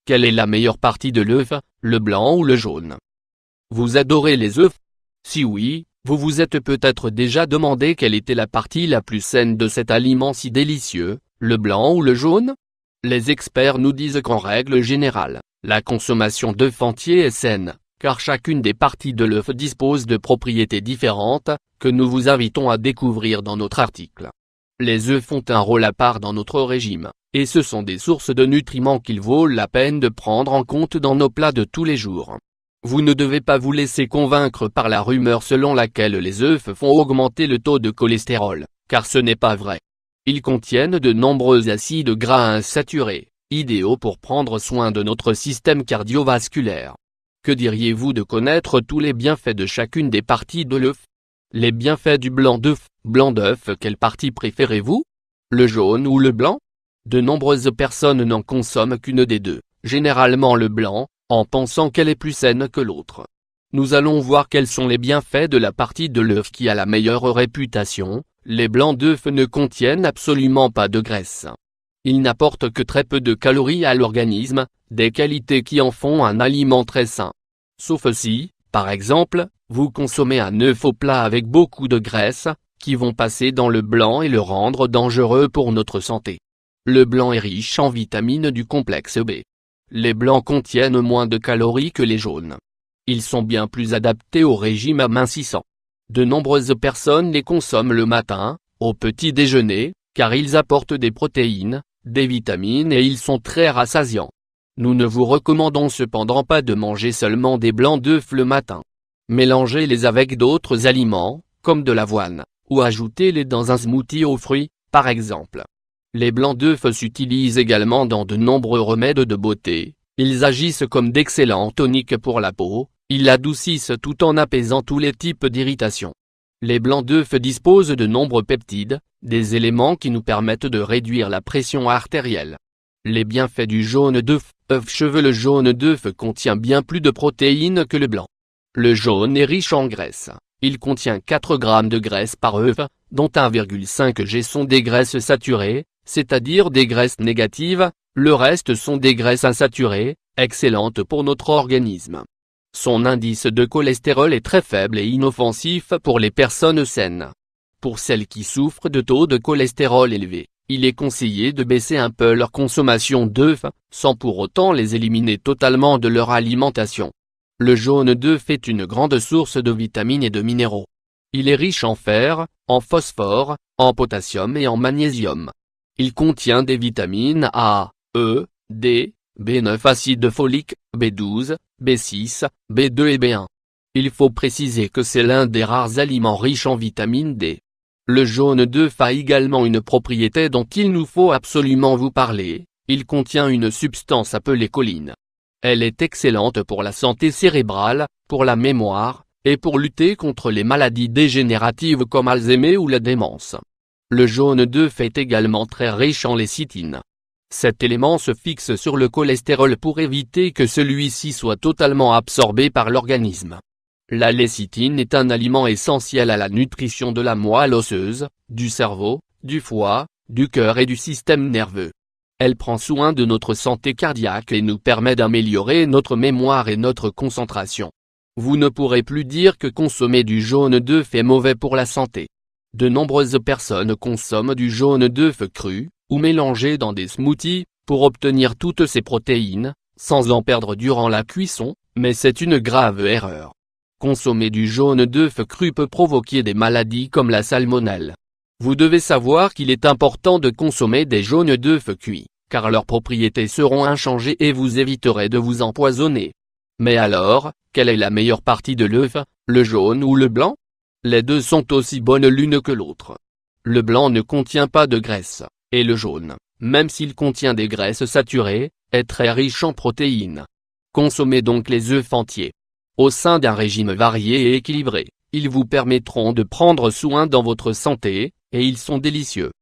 Quelle est la meilleure partie de l'œuf, le blanc ou le jaune? Vous adorez les œufs? Si oui, vous vous êtes peut-être déjà demandé quelle était la partie la plus saine de cet aliment si délicieux, le blanc ou le jaune? Les experts nous disent qu'en règle générale, la consommation d'œufs entiers est saine, car chacune des parties de l'œuf dispose de propriétés différentes, que nous vous invitons à découvrir dans notre article. Les œufs font un rôle à part dans notre régime, et ce sont des sources de nutriments qu'il vaut la peine de prendre en compte dans nos plats de tous les jours. Vous ne devez pas vous laisser convaincre par la rumeur selon laquelle les œufs font augmenter le taux de cholestérol, car ce n'est pas vrai. Ils contiennent de nombreux acides gras insaturés, idéaux pour prendre soin de notre système cardiovasculaire. Que diriez-vous de connaître tous les bienfaits de chacune des parties de l'œuf? Les bienfaits du blanc d'œuf. Blanc d'œuf, quelle partie préférez-vous? Le jaune ou le blanc? De nombreuses personnes n'en consomment qu'une des deux, généralement le blanc, en pensant qu'elle est plus saine que l'autre. Nous allons voir quels sont les bienfaits de la partie de l'œuf qui a la meilleure réputation. Les blancs d'œuf ne contiennent absolument pas de graisse. Ils n'apportent que très peu de calories à l'organisme, des qualités qui en font un aliment très sain. Sauf si, par exemple, vous consommez un œuf au plat avec beaucoup de graisse, qui vont passer dans le blanc et le rendre dangereux pour notre santé. Le blanc est riche en vitamines du complexe B. Les blancs contiennent moins de calories que les jaunes. Ils sont bien plus adaptés au régime amincissant. De nombreuses personnes les consomment le matin, au petit déjeuner, car ils apportent des protéines, des vitamines et ils sont très rassasiants. Nous ne vous recommandons cependant pas de manger seulement des blancs d'œufs le matin. Mélangez-les avec d'autres aliments, comme de l'avoine, ou ajoutez-les dans un smoothie aux fruits, par exemple. Les blancs d'œufs s'utilisent également dans de nombreux remèdes de beauté. Ils agissent comme d'excellents toniques pour la peau, ils l'adoucissent tout en apaisant tous les types d'irritation. Les blancs d'œufs disposent de nombreux peptides, des éléments qui nous permettent de réduire la pression artérielle. Les bienfaits du jaune d'œuf. Œuf cheveux. Le jaune d'œuf contient bien plus de protéines que le blanc. Le jaune est riche en graisse. Il contient 4 grammes de graisse par œuf, dont 1,5 g sont des graisses saturées, c'est-à-dire des graisses négatives, le reste sont des graisses insaturées, excellentes pour notre organisme. Son indice de cholestérol est très faible et inoffensif pour les personnes saines. Pour celles qui souffrent de taux de cholestérol élevés, il est conseillé de baisser un peu leur consommation d'œufs, sans pour autant les éliminer totalement de leur alimentation. Le jaune d'œuf est une grande source de vitamines et de minéraux. Il est riche en fer, en phosphore, en potassium et en magnésium. Il contient des vitamines A, E, D, B9, acide folique, B12, B6, B2 et B1. Il faut préciser que c'est l'un des rares aliments riches en vitamine D. Le jaune d'œuf a également une propriété dont il nous faut absolument vous parler, il contient une substance appelée choline. Elle est excellente pour la santé cérébrale, pour la mémoire, et pour lutter contre les maladies dégénératives comme Alzheimer ou la démence. Le jaune d'œuf est également très riche en lécithine. Cet élément se fixe sur le cholestérol pour éviter que celui-ci soit totalement absorbé par l'organisme. La lécithine est un aliment essentiel à la nutrition de la moelle osseuse, du cerveau, du foie, du cœur et du système nerveux. Elle prend soin de notre santé cardiaque et nous permet d'améliorer notre mémoire et notre concentration. Vous ne pourrez plus dire que consommer du jaune d'œuf est mauvais pour la santé. De nombreuses personnes consomment du jaune d'œuf cru, ou mélangé dans des smoothies, pour obtenir toutes ces protéines, sans en perdre durant la cuisson, mais c'est une grave erreur. Consommer du jaune d'œuf cru peut provoquer des maladies comme la salmonelle. Vous devez savoir qu'il est important de consommer des jaunes d'œuf cuits, car leurs propriétés seront inchangées et vous éviterez de vous empoisonner. Mais alors, quelle est la meilleure partie de l'œuf, le jaune ou le blanc? Les deux sont aussi bonnes l'une que l'autre. Le blanc ne contient pas de graisse, et le jaune, même s'il contient des graisses saturées, est très riche en protéines. Consommez donc les œufs entiers. Au sein d'un régime varié et équilibré, ils vous permettront de prendre soin dans votre santé, et ils sont délicieux.